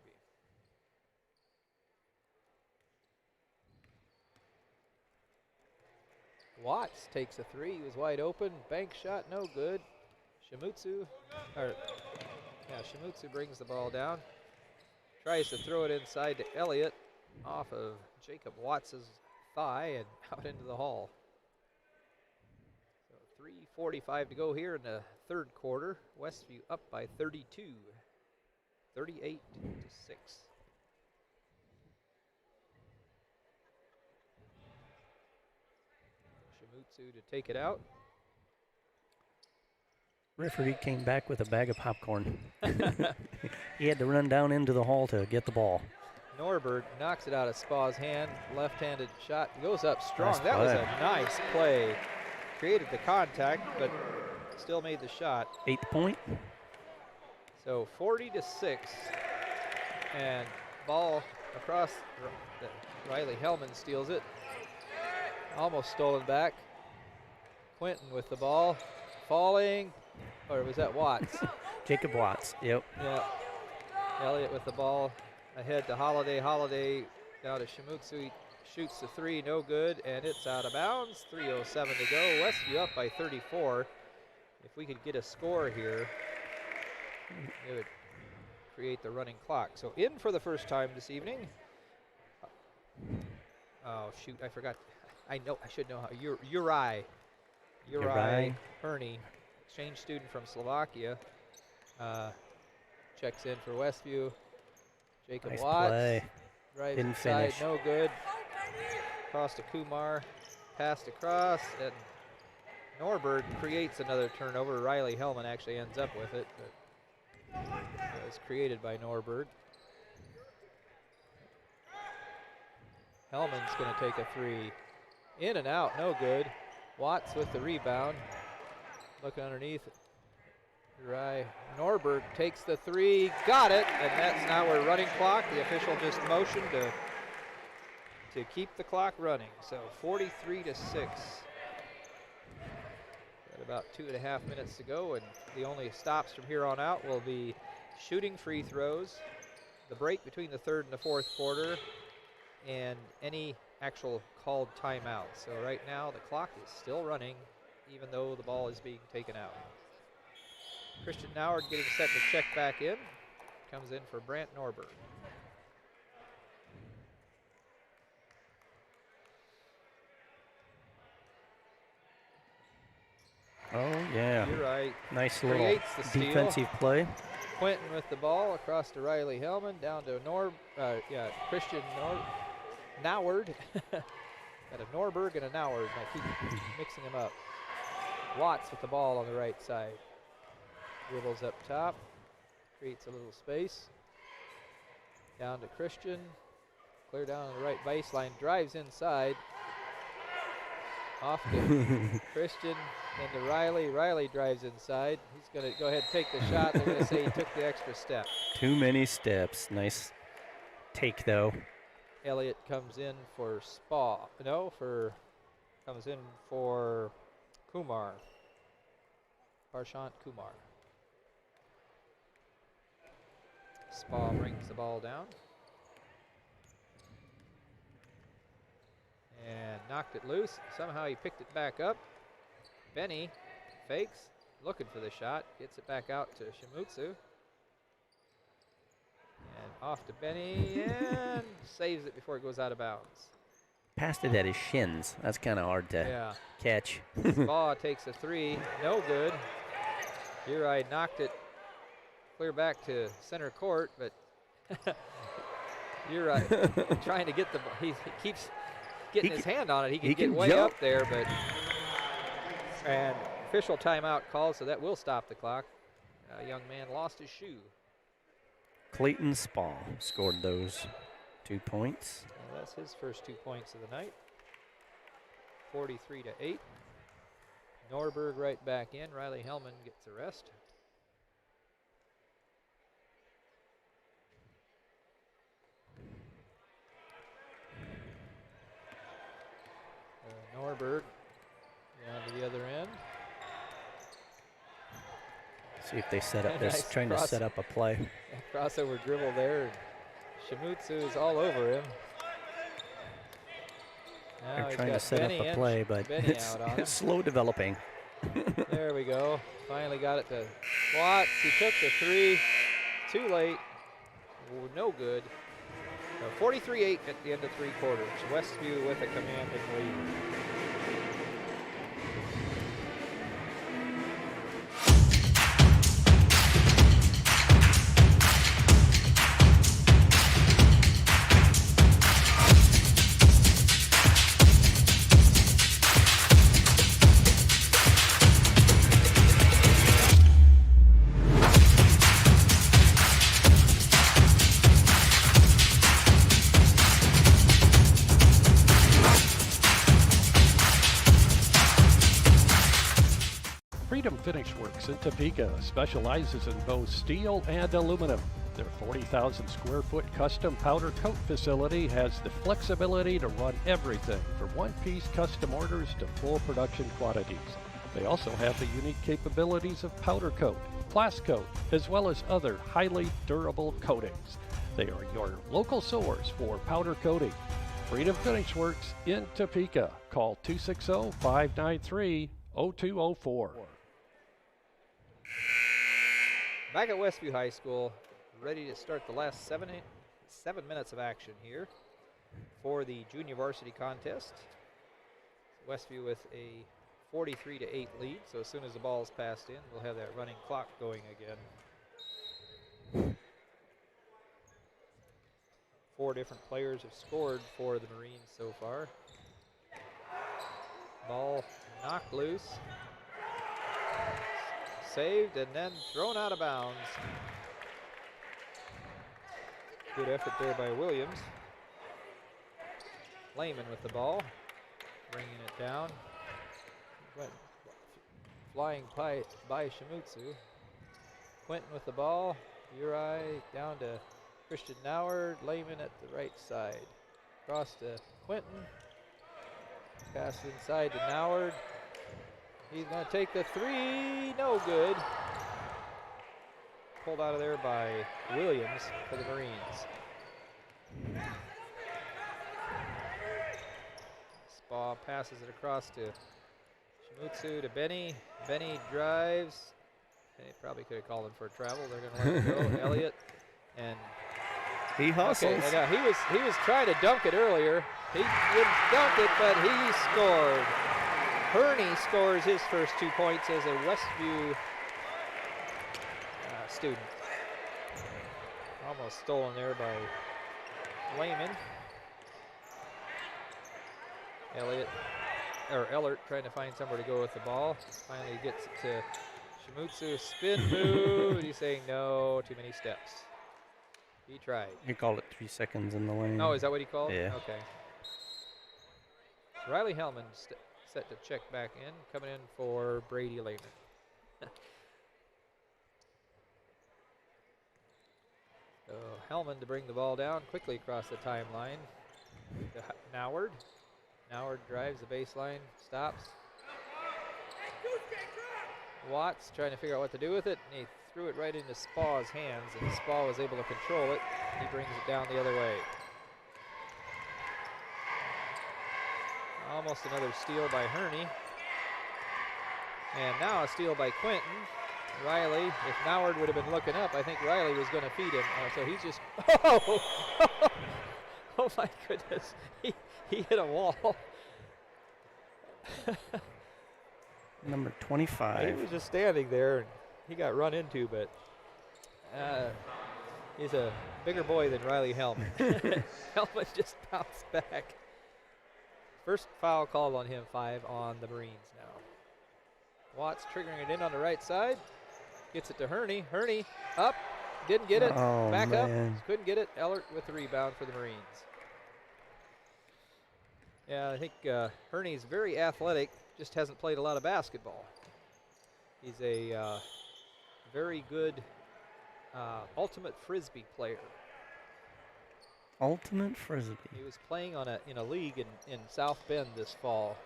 [SPEAKER 1] Watts takes a three. He was wide open. Bank shot, no good. Shimutsu brings the ball down. Tries to throw it inside to Elliott off of Jacob Watts's thigh and out into the hall. So 3:45 to go here in the third quarter. Westview up by 32, 38 to 6. Shimutsu to take it out.
[SPEAKER 2] Referee came back with a bag of popcorn. He had to run down into the hall to get the ball.
[SPEAKER 1] Norberg knocks it out of Spa's hand. Left-handed shot goes up strong.
[SPEAKER 2] Nice
[SPEAKER 1] that was
[SPEAKER 2] play.
[SPEAKER 1] a nice play. Created the contact, but still made the shot.
[SPEAKER 2] 8th point.
[SPEAKER 1] So 40 to 6. And ball across. Riley Hellman steals it. Almost stolen back. Quentin with the ball. Falling. Or was that Watts?
[SPEAKER 2] Jacob Watts, yep.
[SPEAKER 1] Yeah. Elliott with the ball ahead to Holiday. Holiday down to Shimutsu. He shoots the three, no good, and it's out of bounds. 3:07 to go. Westview up by 34. If we could get a score here, it would create the running clock. So in for the first time this evening. Oh, shoot, I forgot. I should know how. Uri Ernie, exchange student from Slovakia, checks in for Westview. Jacob
[SPEAKER 2] Nice
[SPEAKER 1] Watts
[SPEAKER 2] play.
[SPEAKER 1] drives
[SPEAKER 2] Didn't
[SPEAKER 1] inside,
[SPEAKER 2] finish.
[SPEAKER 1] no good. Across to Kumar, passed across, and Norberg creates another turnover. Riley Hellman actually ends up with it, but it was created by Norberg. Hellman's going to take a three. In and out, no good. Watts with the rebound. Looking underneath. Norberg takes the three, got it, and that's now we're running clock. The official just motioned to keep the clock running. So 43 to 6. Got about 2.5 minutes to go, and the only stops from here on out will be shooting free throws, the break between the third and the fourth quarter, and any actual called timeout. So right now the clock is still running even though the ball is being taken out. Christian Noward getting set to check back in. Comes in for Brant Norberg.
[SPEAKER 2] Oh, yeah.
[SPEAKER 1] You're right.
[SPEAKER 2] Nice little
[SPEAKER 1] Creates the steal.
[SPEAKER 2] defensive play.
[SPEAKER 1] Quentin with the ball across to Riley Hellman, down to Christian Noward. Got a Norberg and a Noward. I keep mixing them up. Watts with the ball on the right side. Dribbles up top, creates a little space. Down to Christian. Clear down on the right baseline, drives inside. Off to Christian, then to Riley. Riley drives inside. He's going to go ahead and take the shot. They're going to say he took the extra step.
[SPEAKER 2] Too many steps. Nice take, though.
[SPEAKER 1] Elliott comes in for comes in for Kumar. Parshant Kumar. Spa brings the ball down. And knocked it loose. Somehow he picked it back up. Benny fakes, looking for the shot. Gets it back out to Shimutsu. And off to Benny and saves it before it goes out of bounds.
[SPEAKER 2] Passed it at his shins. That's kind of hard to catch.
[SPEAKER 1] Spa takes a three. No good. Uri knocked it clear back to center court, but Uri trying to get the ball. He keeps getting his hand on it. He can get way
[SPEAKER 2] jump
[SPEAKER 1] up there, but and official timeout called, so that will stop the clock. A young man lost his shoe.
[SPEAKER 2] Clayton Spa scored those 2 points.
[SPEAKER 1] Well, that's his first 2 points of the night. 43 to 8. Norberg right back in. Riley Hellman gets the rest. Norberg down to the other end.
[SPEAKER 2] See if they set up this,
[SPEAKER 1] Nice
[SPEAKER 2] trying to set up a play.
[SPEAKER 1] Crossover dribble there. Shimutsu is all over him. Now
[SPEAKER 2] They're
[SPEAKER 1] he's
[SPEAKER 2] trying to
[SPEAKER 1] got
[SPEAKER 2] set
[SPEAKER 1] Benny
[SPEAKER 2] up a
[SPEAKER 1] in,
[SPEAKER 2] play, but
[SPEAKER 1] Benny
[SPEAKER 2] it's,
[SPEAKER 1] out on him.
[SPEAKER 2] it's slow developing.
[SPEAKER 1] There we go. Finally got it to Watts. He took the three. Too late. No good. 43-8 at the end of 3 quarters. Westview with a commanding lead.
[SPEAKER 10] Finish Works in Topeka specializes in both steel and aluminum. Their 40,000 square foot custom powder coat facility has the flexibility to run everything from one-piece custom orders to full production quantities. They also have the unique capabilities of powder coat, blast coat, as well as other highly durable coatings. They are your local source for powder coating. Freedom Finish Works in Topeka. Call 260-593-0204.
[SPEAKER 1] Back at Westview High School, ready to start the last 7 minutes of action here for the junior varsity contest. Westview with a 43-8 lead, so as soon as the ball is passed in, we'll have that running clock going again. 4 different players have scored for the Marines so far. Ball knocked loose. Saved and then thrown out of bounds. Good effort there by Williams. Lehman with the ball, bringing it down. Went flying by Shimutsu. Quentin with the ball. Uri down to Christian Nauer. Lehman at the right side. Cross to Quentin. Pass inside to Nauer. He's going to take the 3, no good. Pulled out of there by Williams for the Marines. Spa passes it across to Shimutsu to Benny. Benny drives. They probably could have called him for a travel. They're going to let him go. Elliott and
[SPEAKER 2] he hustles.
[SPEAKER 1] Okay, and, he was trying to dunk it earlier. He didn't dunk it, but he scored. Herney scores his first 2 points as a Westview student. Almost stolen there by Lehman. Ellert trying to find somewhere to go with the ball. Finally gets it to Shimutsu. Spin move. He's saying no, too many steps. He tried.
[SPEAKER 2] He called it 3 seconds in the lane.
[SPEAKER 1] Oh, is that what he called?
[SPEAKER 2] Yeah.
[SPEAKER 1] Okay. Riley Hellman set to check back in, coming in for Brady Lehman. So Hellman to bring the ball down quickly across the timeline to Nauert. Nauert drives the baseline, stops. Watts trying to figure out what to do with it, and he threw it right into Spa's hands, and Spa was able to control it. He brings it down the other way. Almost another steal by Herney. And now a steal by Quentin. Riley, if Nauert would have been looking up, I think Riley was going to feed him. So he's just, oh my goodness. He hit a wall.
[SPEAKER 2] Number 25.
[SPEAKER 1] He was just standing there, and he got run into, but he's a bigger boy than Riley Hellman. Hellman just bounced back. First foul called on him, 5 on the Marines now. Watts triggering it in on the right side. Gets it to Herney. Herney up. Didn't get it.
[SPEAKER 2] Oh,
[SPEAKER 1] back
[SPEAKER 2] man.
[SPEAKER 1] up. Couldn't get it. Ellert with the rebound for the Marines. Yeah, I think Herney's very athletic, just hasn't played a lot of basketball. He's a very good ultimate Frisbee player.
[SPEAKER 2] Ultimate Frisbee.
[SPEAKER 1] He was playing in a league in South Bend this fall.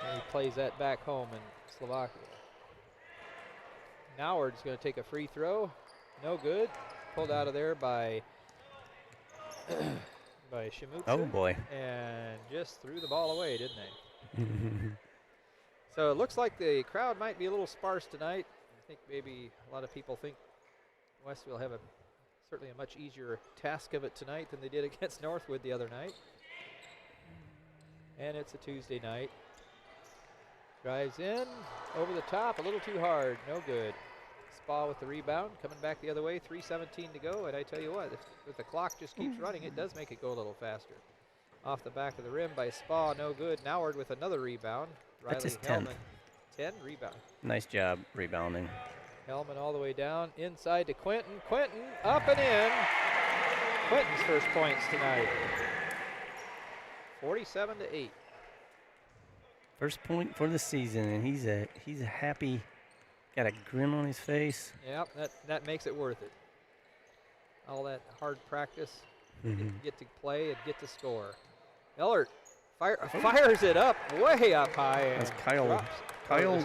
[SPEAKER 1] And he plays that back home in Slovakia. Nauert's going to take a free throw. No good. Pulled out of there by by Shimutsu.
[SPEAKER 2] Oh, boy.
[SPEAKER 1] And just threw the ball away, didn't they? So it looks like the crowd might be a little sparse tonight. I think maybe a lot of people think Westview will have certainly a much easier task of it tonight than they did against Northwood the other night. And it's a Tuesday night. Drives in, over the top, a little too hard, no good. Spa with the rebound, coming back the other way, 3:17 to go, and I tell you what, if the clock just keeps running, it does make it go a little faster. Off the back of the rim by Spa, no good. Noward with another rebound.
[SPEAKER 2] That's his
[SPEAKER 1] Riley
[SPEAKER 2] 10th.
[SPEAKER 1] Hellman, 10 rebound.
[SPEAKER 2] Nice job rebounding.
[SPEAKER 1] Hellman all the way down, inside to Quentin. Quentin up and in. Quentin's first points tonight. 47-8.
[SPEAKER 2] First point for the season, and he's a happy, got a grin on his face.
[SPEAKER 1] Yep, that makes it worth it. All that hard practice, get to play and get to score. Ellert fires it up, way up high. And
[SPEAKER 2] that's Kyle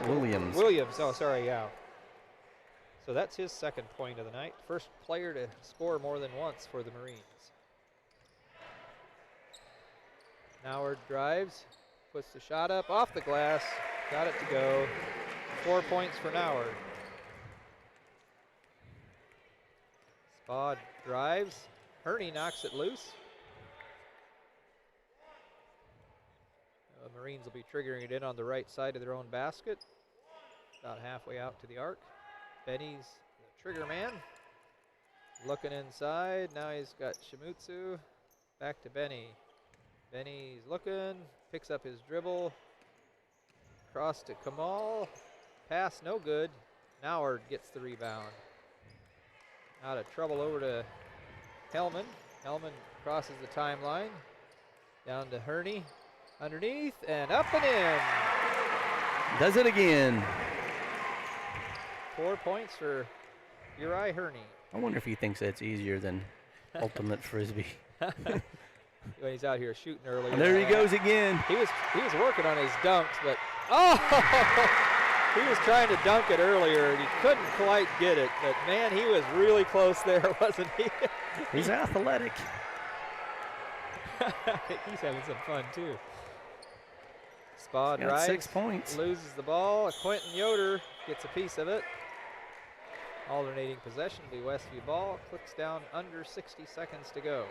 [SPEAKER 2] Williams.
[SPEAKER 1] Williams, oh, sorry, yeah. So that's his second point of the night. First player to score more than once for the Marines. Noward drives, puts the shot up, off the glass, got it to go. 4 points for Noward. Spa drives, Herney knocks it loose. The Marines will be triggering it in on the right side of their own basket. About halfway out to the arc. Benny's the trigger man. Looking inside, now he's got Shimutsu. Back to Benny. Benny's looking, picks up his dribble. Cross to Kamal. Pass no good. Noward gets the rebound. Out of trouble over to Hellman. Hellman crosses the timeline. Down to Herney. Underneath and up and in.
[SPEAKER 2] Does it again.
[SPEAKER 1] 4 points for Uri Herney.
[SPEAKER 2] I wonder if he thinks that's easier than ultimate frisbee.
[SPEAKER 1] When he's out here shooting earlier.
[SPEAKER 2] And there he goes again.
[SPEAKER 1] He was working on his dunks, but he was trying to dunk it earlier and he couldn't quite get it. But man, he was really close there, wasn't he?
[SPEAKER 2] He's athletic.
[SPEAKER 1] He's having some fun too. Spa
[SPEAKER 2] Got
[SPEAKER 1] drives,
[SPEAKER 2] 6 points.
[SPEAKER 1] loses the ball. Quentin Yoder gets a piece of it. Alternating possession to Westview ball. Clicks down under 60 seconds to go.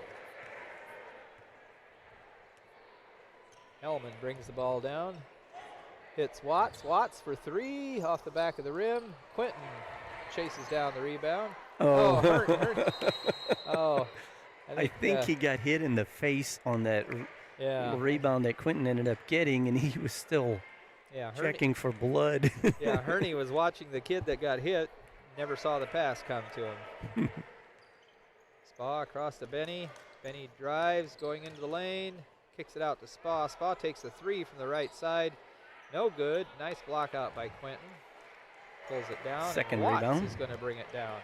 [SPEAKER 1] Hellman brings the ball down. Hits Watts. Watts for three off the back of the rim. Quentin chases down the rebound. Herney.
[SPEAKER 2] I think he got hit in the face on that rebound that Quentin ended up getting, and he was still checking for blood.
[SPEAKER 1] Herney was watching the kid that got hit. Never saw the pass come to him. Spa across to Benny. Benny drives, going into the lane. Kicks it out to Spa. Spa takes the three from the right side. No good. Nice block out by Quentin. Pulls it down.
[SPEAKER 2] Second
[SPEAKER 1] Watts
[SPEAKER 2] rebound.
[SPEAKER 1] is going to bring it down.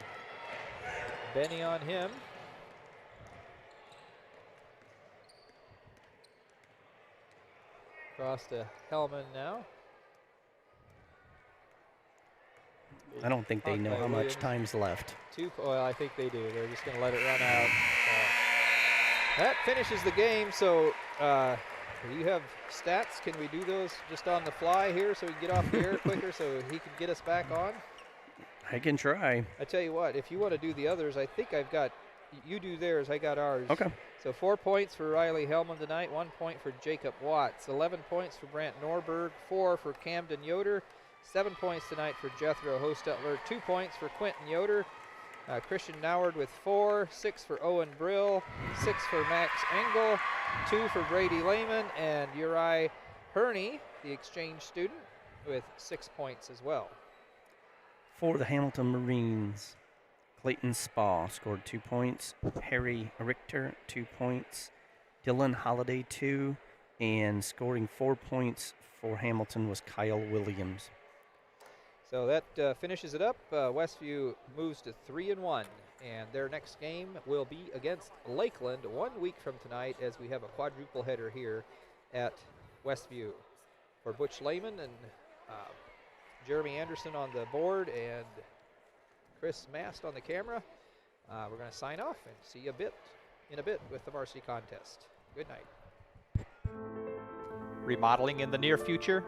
[SPEAKER 1] Benny on him. Across to Hellman now.
[SPEAKER 2] I don't think they know how much time's left.
[SPEAKER 1] Well, I think they do. They're just going to let it run out. That finishes the game. So do you have stats? Can we do those just on the fly here so we can get off the air quicker so he can get us back on?
[SPEAKER 2] I can try.
[SPEAKER 1] I tell you what, if you want to do the others, I think I've got, you do theirs, I got ours.
[SPEAKER 2] Okay.
[SPEAKER 1] So 4 points for Riley Hellman tonight, 1 point for Jacob Watts, 11 points for Brant Norberg, 4 for Camden Yoder, 7 points tonight for Jethro Hostetler, 2 points for Quentin Yoder, Christian Noward with 4, 6 for Owen Brill, 6 for Max Engel, 2 for Brady Lehman, and Uri Herney, the exchange student, with 6 points as well.
[SPEAKER 2] For the Hamilton Marines, Clayton Spa scored 2 points, Harry Richter 2 points, Dylan Holliday 2, and scoring 4 points for Hamilton was Kyle Williams.
[SPEAKER 1] So that finishes it up. Westview moves to 3-1, and their next game will be against Lakeland 1 week from tonight, as we have a quadruple header here at Westview. For Butch Lehman and Jeremy Anderson on the board and Chris Mast on the camera, we're going to sign off and see you a bit in a bit with the varsity contest. Good night.
[SPEAKER 3] Remodeling in the near future?